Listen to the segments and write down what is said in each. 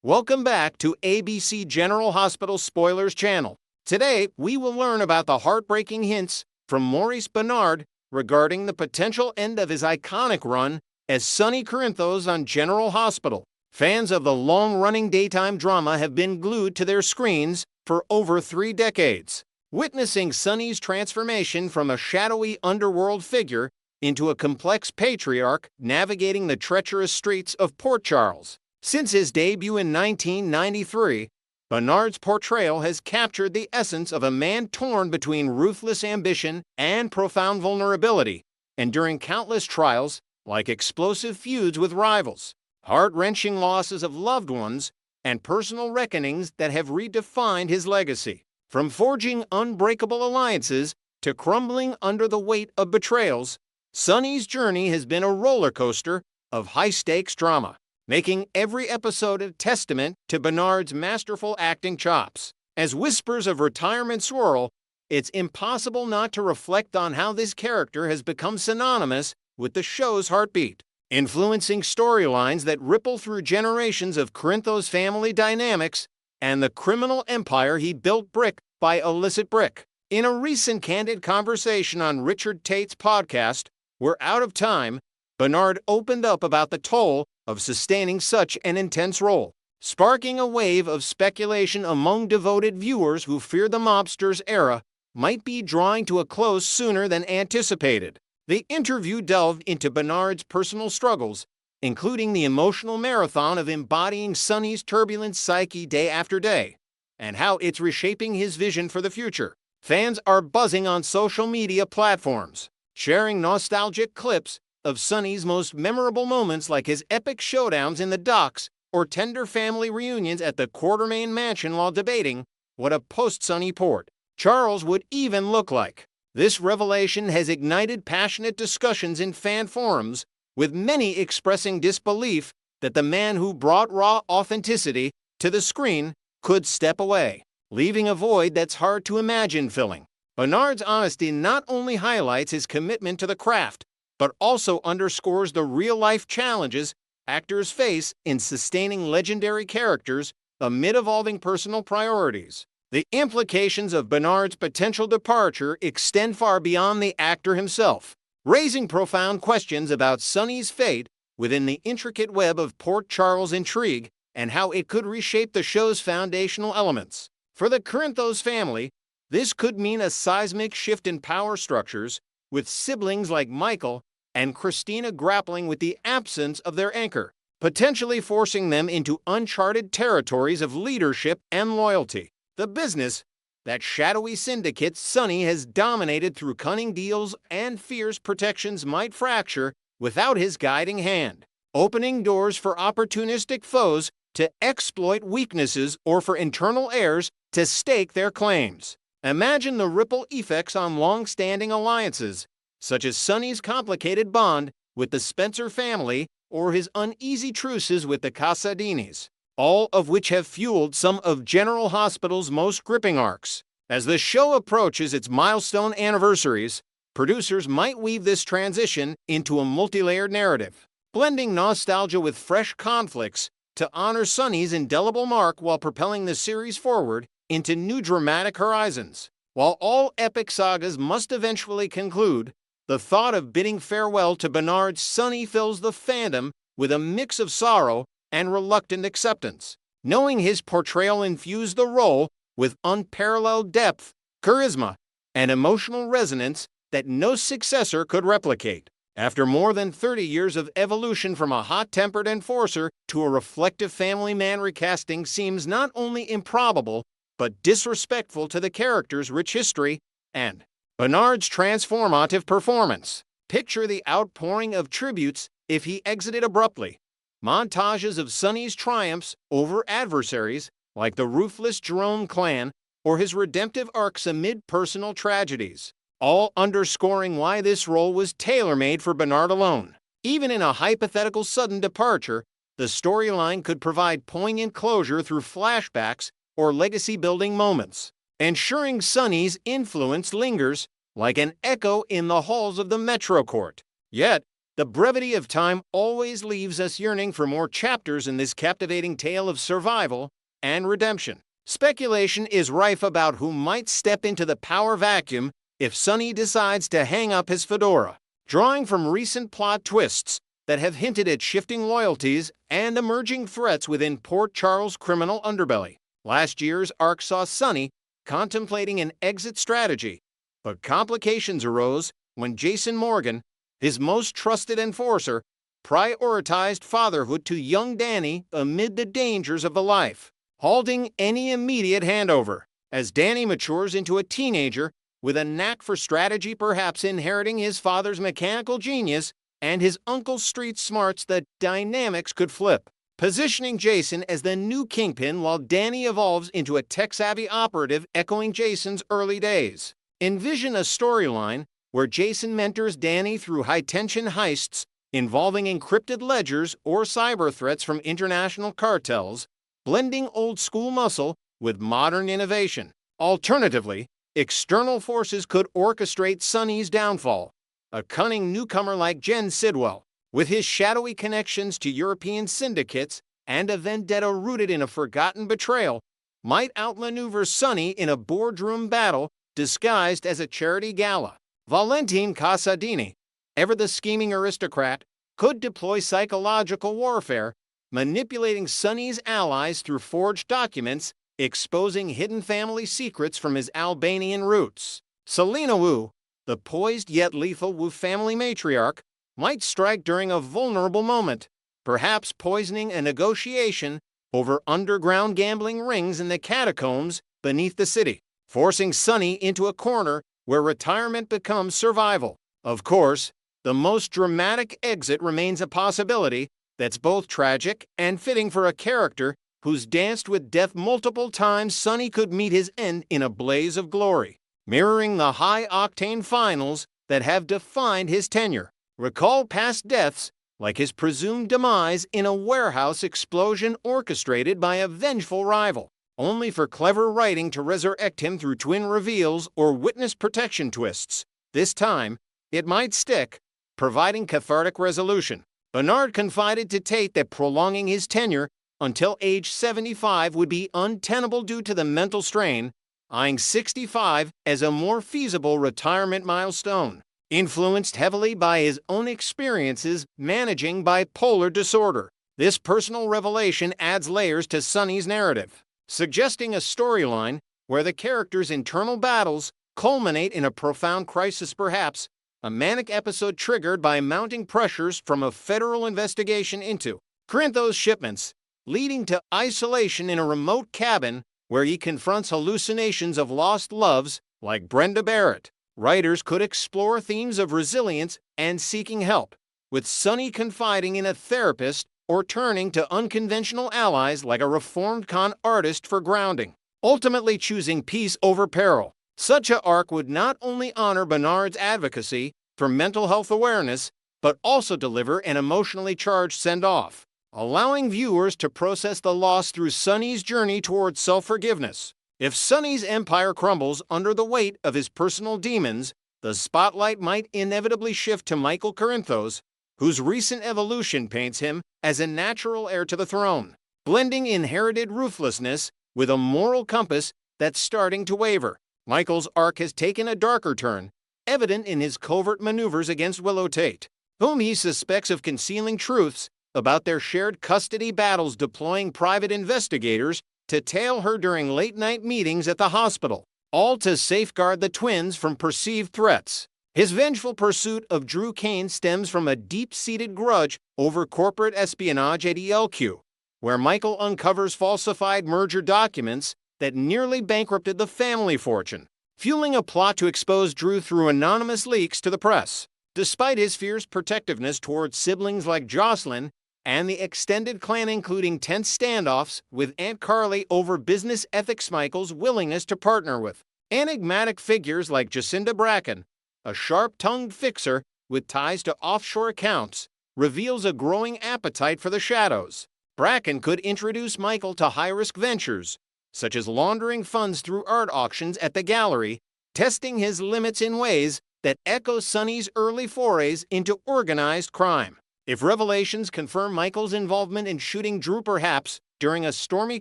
Welcome back to ABC General Hospital Spoilers Channel. Today, we will learn about the heartbreaking hints from Maurice Benard regarding the potential end of his iconic run as Sonny Corinthos on General Hospital. Fans of the long-running daytime drama have been glued to their screens for over 3 decades, witnessing Sonny's transformation from a shadowy underworld figure into a complex patriarch navigating the treacherous streets of Port Charles. Since his debut in 1993, Benard's portrayal has captured the essence of a man torn between ruthless ambition and profound vulnerability, enduring countless trials like explosive feuds with rivals, heart-wrenching losses of loved ones, and personal reckonings that have redefined his legacy. From forging unbreakable alliances to crumbling under the weight of betrayals, Sonny's journey has been a roller coaster of high-stakes drama, making every episode a testament to Benard's masterful acting chops. As whispers of retirement swirl, it's impossible not to reflect on how this character has become synonymous with the show's heartbeat, influencing storylines that ripple through generations of Corinthos family dynamics and the criminal empire he built brick by illicit brick. In a recent candid conversation on Richard Tate's podcast, We're Out of Time, Benard opened up about the toll of sustaining such an intense role, sparking a wave of speculation among devoted viewers who fear the mobster's era might be drawing to a close sooner than anticipated. The interview delved into Benard's personal struggles, including the emotional marathon of embodying Sonny's turbulent psyche day after day, and how it's reshaping his vision for the future. Fans are buzzing on social media platforms, sharing nostalgic clips of Sonny's most memorable moments like his epic showdowns in the docks or tender family reunions at the Quartermaine mansion while debating what a post-Sonny Port Charles would even look like. This revelation has ignited passionate discussions in fan forums, with many expressing disbelief that the man who brought raw authenticity to the screen could step away, leaving a void that's hard to imagine filling. Benard's honesty not only highlights his commitment to the craft, but also underscores the real-life challenges actors face in sustaining legendary characters amid evolving personal priorities. The implications of Benard's potential departure extend far beyond the actor himself, raising profound questions about Sonny's fate within the intricate web of Port Charles intrigue and how it could reshape the show's foundational elements. For the Corinthos family, this could mean a seismic shift in power structures, with siblings like Michael and Christina grappling with the absence of their anchor, potentially forcing them into uncharted territories of leadership and loyalty. The business, that shadowy syndicate Sonny has dominated through cunning deals and fierce protections, might fracture without his guiding hand, opening doors for opportunistic foes to exploit weaknesses or for internal heirs to stake their claims. Imagine the ripple effects on long-standing alliances, such as Sonny's complicated bond with the Spencer family or his uneasy truces with the Casadinis, all of which have fueled some of General Hospital's most gripping arcs. As the show approaches its milestone anniversaries, producers might weave this transition into a multi-layered narrative, blending nostalgia with fresh conflicts to honor Sonny's indelible mark while propelling the series forward into new dramatic horizons. While all epic sagas must eventually conclude, the thought of bidding farewell to Benard's Sonny fills the fandom with a mix of sorrow and reluctant acceptance, knowing his portrayal infused the role with unparalleled depth, charisma, and emotional resonance that no successor could replicate. After more than 30 years of evolution from a hot-tempered enforcer to a reflective family man, recasting seems not only improbable, but disrespectful to the character's rich history and Benard's transformative performance. Picture the outpouring of tributes if he exited abruptly. Montages of Sonny's triumphs over adversaries like the ruthless Jerome clan or his redemptive arcs amid personal tragedies, all underscoring why this role was tailor-made for Benard alone. Even in a hypothetical sudden departure, the storyline could provide poignant closure through flashbacks or legacy-building moments, ensuring Sonny's influence lingers like an echo in the halls of the Metro Court. Yet, The brevity of time always leaves us yearning for more chapters in this captivating tale of survival and redemption. Speculation is rife about who might step into the power vacuum if Sonny decides to hang up his fedora. Drawing from recent plot twists that have hinted at shifting loyalties and emerging threats within Port Charles' criminal underbelly. Last year's arc saw Sonny contemplating an exit strategy, but complications arose when Jason Morgan, his most trusted enforcer, prioritized fatherhood to young Danny amid the dangers of the life, halting any immediate handover. As Danny matures into a teenager with a knack for strategy, perhaps inheriting his father's mechanical genius and his uncle's street smarts, the dynamics could flip, positioning Jason as the new kingpin while Danny evolves into a tech-savvy operative echoing Jason's early days. Envision a storyline where Jason mentors Danny through high-tension heists involving encrypted ledgers or cyber threats from international cartels, blending old-school muscle with modern innovation. Alternatively, external forces could orchestrate Sonny's downfall. A cunning newcomer like Jen Sidwell, with his shadowy connections to European syndicates and a vendetta rooted in a forgotten betrayal, might outmaneuver Sonny in a boardroom battle disguised as a charity gala. Valentine Casadini, ever the scheming aristocrat, could deploy psychological warfare, manipulating Sonny's allies through forged documents, exposing hidden family secrets from his Albanian roots. Selena Wu, the poised yet lethal Wu family matriarch, might strike during a vulnerable moment, perhaps poisoning a negotiation over underground gambling rings in the catacombs beneath the city, forcing Sonny into a corner where retirement becomes survival. Of course, the most dramatic exit remains a possibility that's both tragic and fitting for a character who's danced with death multiple times. Sonny could meet his end in a blaze of glory, mirroring the high-octane finals that have defined his tenure. Recall past deaths, like his presumed demise in a warehouse explosion orchestrated by a vengeful rival, only for clever writing to resurrect him through twin reveals or witness protection twists. This time, it might stick, providing cathartic resolution. Benard confided to Tate that prolonging his tenure until age 75 would be untenable due to the mental strain, eyeing 65 as a more feasible retirement milestone, influenced heavily by his own experiences managing bipolar disorder. This personal revelation adds layers to Sonny's narrative, suggesting a storyline where the character's internal battles culminate in a profound crisis, perhaps a manic episode triggered by mounting pressures from a federal investigation into Corinthos shipments, leading to isolation in a remote cabin where he confronts hallucinations of lost loves like Brenda Barrett. Writers could explore themes of resilience and seeking help, with Sonny confiding in a therapist or turning to unconventional allies like a reformed con artist for grounding, ultimately choosing peace over peril. Such an arc would not only honor Benard's advocacy for mental health awareness, but also deliver an emotionally charged send-off, allowing viewers to process the loss through Sonny's journey towards self-forgiveness. If Sonny's empire crumbles under the weight of his personal demons, the spotlight might inevitably shift to Michael Corinthos, whose recent evolution paints him as a natural heir to the throne, blending inherited ruthlessness with a moral compass that's starting to waver. Michael's arc has taken a darker turn, evident in his covert maneuvers against Willow Tate, whom he suspects of concealing truths about their shared custody battles, deploying private investigators to tail her during late-night meetings at the hospital, all to safeguard the twins from perceived threats. His vengeful pursuit of Drew Kane stems from a deep-seated grudge over corporate espionage at ELQ, where Michael uncovers falsified merger documents that nearly bankrupted the family fortune, fueling a plot to expose Drew through anonymous leaks to the press. Despite his fierce protectiveness towards siblings like Jocelyn and the extended clan, including tense standoffs with Aunt Carly over business ethics, Michael's willingness to partner with enigmatic figures like Jacinda Bracken, a sharp-tongued fixer with ties to offshore accounts, reveals a growing appetite for the shadows. Bracken could introduce Michael to high-risk ventures, such as laundering funds through art auctions at the gallery, testing his limits in ways that echo Sonny's early forays into organized crime. If revelations confirm Michael's involvement in shooting Drew perhaps during a stormy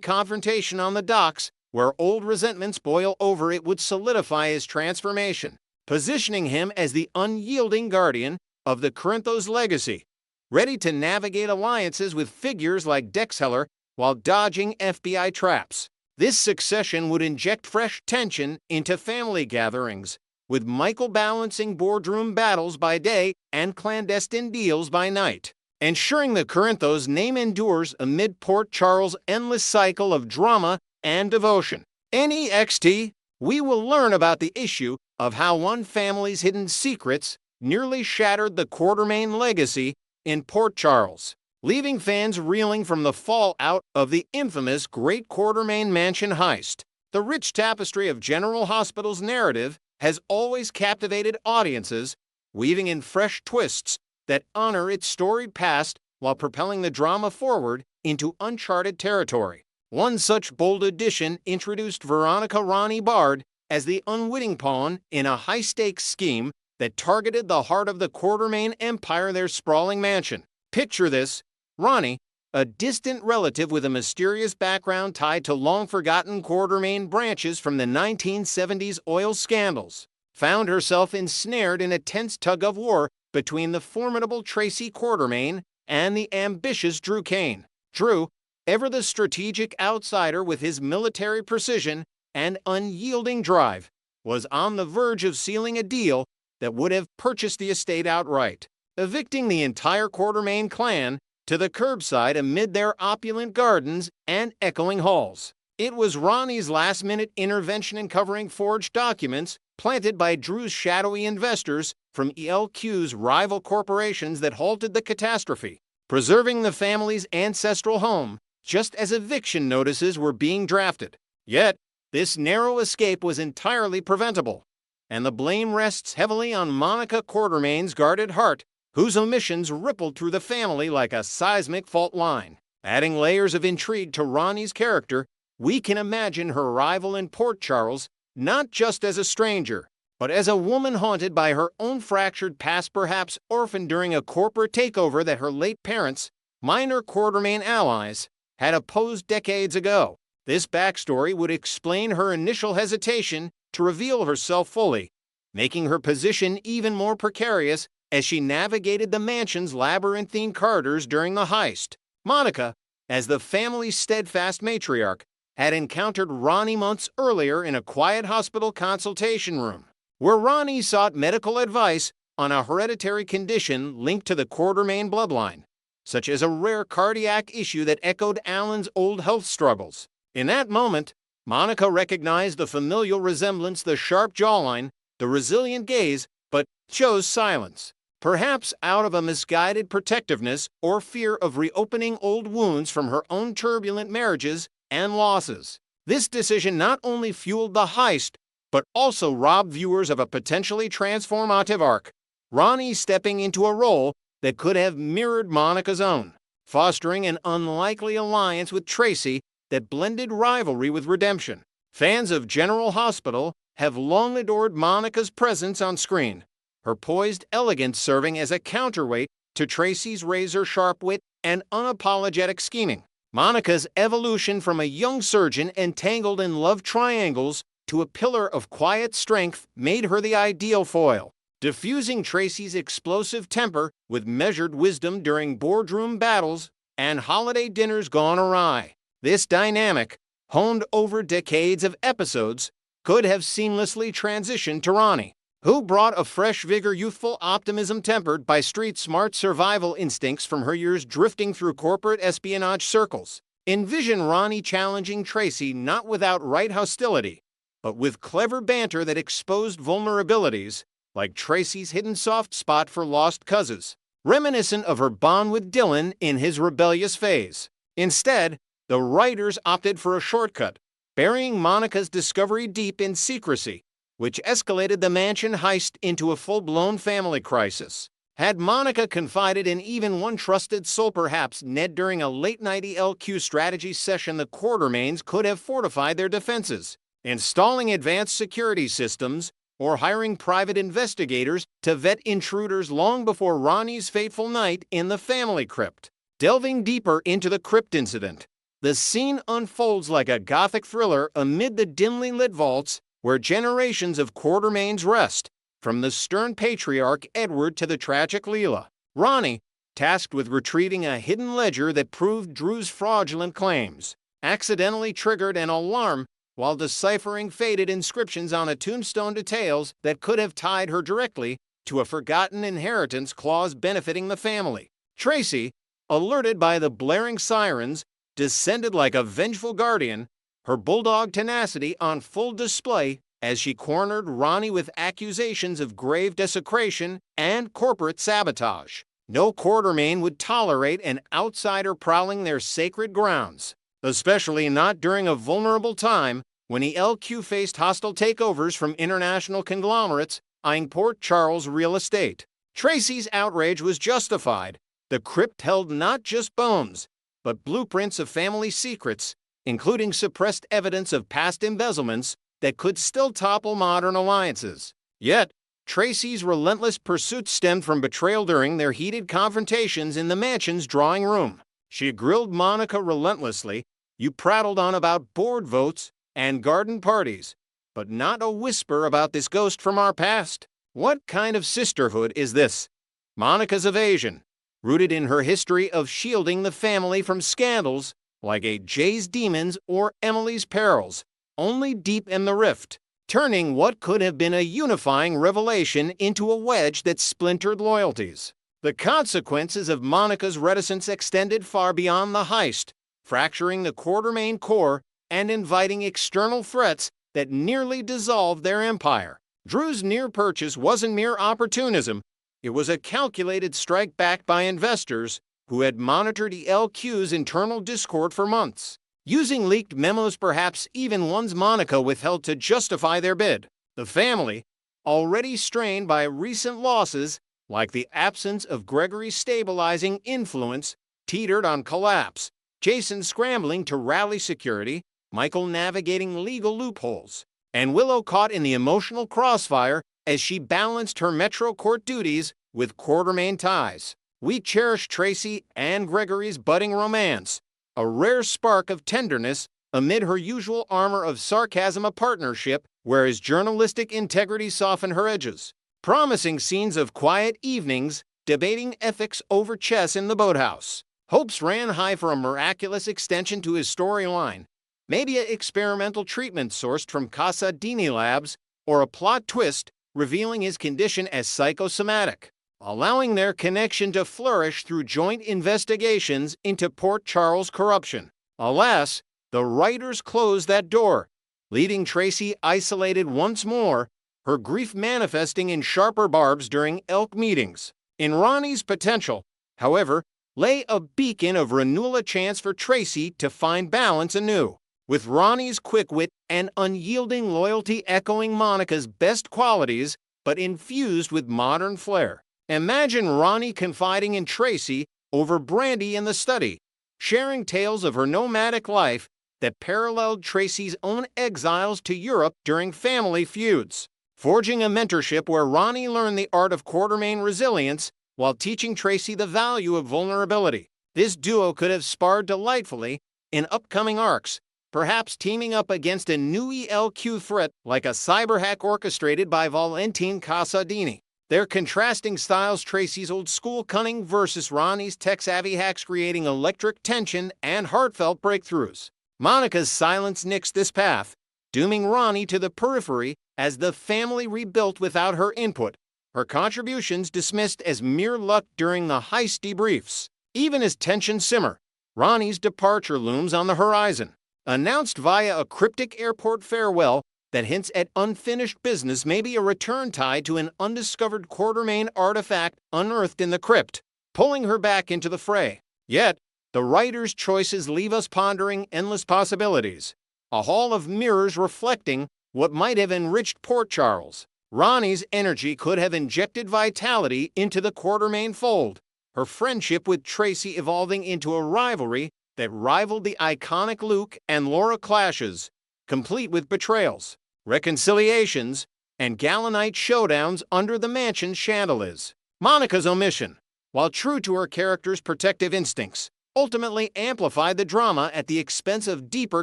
confrontation on the docks where old resentments boil over, it would solidify his transformation, positioning him as the unyielding guardian of the Corinthos legacy, ready to navigate alliances with figures like Dexheller while dodging FBI traps. This succession would inject fresh tension into family gatherings, with Michael balancing boardroom battles by day and clandestine deals by night, ensuring the Corinthos name endures amid Port Charles' endless cycle of drama and devotion. In NEXT, we will learn about the issue of how one family's hidden secrets nearly shattered the Quartermaine legacy in Port Charles, leaving fans reeling from the fallout of the infamous Great Quartermaine Mansion heist. The rich tapestry of General Hospital's narrative has always captivated audiences, weaving in fresh twists that honor its storied past while propelling the drama forward into uncharted territory. One such bold addition introduced Veronica Ronnie Bard as the unwitting pawn in a high-stakes scheme that targeted the heart of the Quartermaine empire, their sprawling mansion. Picture this: Ronnie, a distant relative with a mysterious background tied to long-forgotten Quartermaine branches from the 1970s oil scandals, found herself ensnared in a tense tug-of-war between the formidable Tracy Quartermaine and the ambitious Drew Kane. Drew, ever the strategic outsider with his military precision and unyielding drive, was on the verge of sealing a deal that would have purchased the estate outright, evicting the entire Quartermaine clan to the curbside amid their opulent gardens and echoing halls. It was Ronnie's last-minute intervention in covering forged documents planted by Drew's shadowy investors from ELQ's rival corporations that halted the catastrophe, preserving the family's ancestral home just as eviction notices were being drafted. Yet, this narrow escape was entirely preventable, and the blame rests heavily on Monica Quartermaine's guarded heart, whose omissions rippled through the family like a seismic fault line. Adding layers of intrigue to Ronnie's character, we can imagine her arrival in Port Charles not just as a stranger, but as a woman haunted by her own fractured past, perhaps orphaned during a corporate takeover that her late parents, minor Quartermaine allies, had opposed decades ago. This backstory would explain her initial hesitation to reveal herself fully, making her position even more precarious as she navigated the mansion's labyrinthine corridors during the heist. Monica, as the family's steadfast matriarch, had encountered Ronnie months earlier in a quiet hospital consultation room, where Ronnie sought medical advice on a hereditary condition linked to the Quartermaine bloodline, such as a rare cardiac issue that echoed Alan's old health struggles. In that moment, Monica recognized the familial resemblance, the sharp jawline, the resilient gaze, but chose silence, perhaps out of a misguided protectiveness or fear of reopening old wounds from her own turbulent marriages and losses. This decision not only fueled the heist, but also robbed viewers of a potentially transformative arc, Ronnie stepping into a role that could have mirrored Monica's own, fostering an unlikely alliance with Tracy that blended rivalry with redemption. Fans of General Hospital have long adored Monica's presence on screen, her poised elegance serving as a counterweight to Tracy's razor-sharp wit and unapologetic scheming. Monica's evolution from a young surgeon entangled in love triangles to a pillar of quiet strength made her the ideal foil, diffusing Tracy's explosive temper with measured wisdom during boardroom battles and holiday dinners gone awry. This dynamic, honed over decades of episodes, could have seamlessly transitioned to Ronnie, who brought a fresh vigor, youthful optimism tempered by street-smart survival instincts from her years drifting through corporate espionage circles. Envision Ronnie challenging Tracy not with outright hostility, but with clever banter that exposed vulnerabilities, like Tracy's hidden soft spot for lost cousins, reminiscent of her bond with Dylan in his rebellious phase. Instead, the writers opted for a shortcut, burying Monica's discovery deep in secrecy, which escalated the mansion heist into a full-blown family crisis. Had Monica confided in even one trusted soul, perhaps Ned, during a late-night ELQ strategy session, the Quartermaines could have fortified their defenses, installing advanced security systems, or hiring private investigators to vet intruders long before Ronnie's fateful night in the family crypt. Delving deeper into the crypt incident, the scene unfolds like a gothic thriller amid the dimly lit vaults where generations of Quartermaines rest, from the stern patriarch Edward to the tragic Leela. Ronnie, tasked with retrieving a hidden ledger that proved Drew's fraudulent claims, accidentally triggered an alarm while deciphering faded inscriptions on a tombstone, details that could have tied her directly to a forgotten inheritance clause benefiting the family. Tracy, alerted by the blaring sirens, descended like a vengeful guardian, her bulldog tenacity on full display as she cornered Ronnie with accusations of grave desecration and corporate sabotage. No Quartermaine would tolerate an outsider prowling their sacred grounds, especially not during a vulnerable time when the LQ faced hostile takeovers from international conglomerates eyeing Port Charles real estate. Tracy's outrage was justified. The crypt held not just bones, but blueprints of family secrets, including suppressed evidence of past embezzlements that could still topple modern alliances. Yet, Tracy's relentless pursuit stemmed from betrayal during their heated confrontations in the mansion's drawing room. She grilled Monica relentlessly. You prattled on about board votes and garden parties, but not a whisper about this ghost from our past. What kind of sisterhood is this? Monica's evasion, rooted in her history of shielding the family from scandals like a Jay's Demons or Emily's Perils, only deepened the rift, turning what could have been a unifying revelation into a wedge that splintered loyalties. The consequences of Monica's reticence extended far beyond the heist, fracturing the Quartermaine core and inviting external threats that nearly dissolved their empire. Drew's near purchase wasn't mere opportunism. It was a calculated strike backed by investors who had monitored the LQ's internal discord for months, using leaked memos, perhaps even ones Monica withheld, to justify their bid. The family, already strained by recent losses, like the absence of Gregory's stabilizing influence, teetered on collapse. Jason scrambling to rally security, Michael navigating legal loopholes, and Willow caught in the emotional crossfire as she balanced her Metro Court duties with Quartermaine ties. We cherish Tracy and Gregory's budding romance, a rare spark of tenderness amid her usual armor of sarcasm, a partnership where his journalistic integrity softened her edges. Promising scenes of quiet evenings, debating ethics over chess in the boathouse. Hopes ran high for a miraculous extension to his storyline, maybe an experimental treatment sourced from Casa Dini Labs, or a plot twist revealing his condition as psychosomatic, allowing their connection to flourish through joint investigations into Port Charles corruption. Alas, the writers closed that door, leaving Tracy isolated once more, her grief manifesting in sharper barbs during elk meetings. In Ronnie's potential, however, lay a beacon of renewal, a chance for Tracy to find balance anew, with Ronnie's quick wit and unyielding loyalty echoing Monica's best qualities, but infused with modern flair. Imagine Ronnie confiding in Tracy over brandy in the study, sharing tales of her nomadic life that paralleled Tracy's own exiles to Europe during family feuds, forging a mentorship where Ronnie learned the art of Quartermaine resilience while teaching Tracy the value of vulnerability. This duo could have sparred delightfully in upcoming arcs, perhaps teaming up against a new ELQ threat like a cyber hack orchestrated by Valentin Casadini. Their contrasting styles, Tracy's old-school cunning versus Ronnie's tech-savvy hacks, creating electric tension and heartfelt breakthroughs. Monica's silence nixed this path, dooming Ronnie to the periphery as the family rebuilt without her input, her contributions dismissed as mere luck during the heist debriefs. Even as tensions simmer, Ronnie's departure looms on the horizon, announced via a cryptic airport farewell that hints at unfinished business, maybe a return tied to an undiscovered Quartermaine artifact unearthed in the crypt, pulling her back into the fray. Yet, the writer's choices leave us pondering endless possibilities, a hall of mirrors reflecting what might have enriched Port Charles. Ronnie's energy could have injected vitality into the Quartermaine fold, her friendship with Tracy evolving into a rivalry that rivaled the iconic Luke and Laura clashes, complete with betrayals, reconciliations, and Galanite showdowns under the mansion's chandeliers. Monica's omission, while true to her character's protective instincts, ultimately amplified the drama at the expense of deeper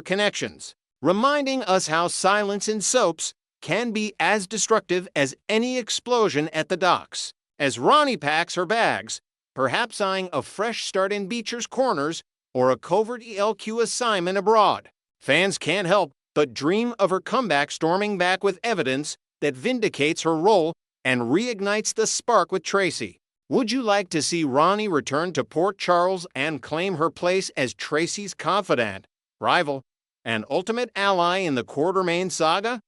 connections, reminding us how silence in soaps can be as destructive as any explosion at the docks. As Ronnie packs her bags, perhaps eyeing a fresh start in Beecher's Corners or a covert ELQ assignment abroad, fans can't help but dream of her comeback, storming back with evidence that vindicates her role and reignites the spark with Tracy. Would you like to see Ronnie return to Port Charles and claim her place as Tracy's confidant, rival, and ultimate ally in the Quartermaine saga?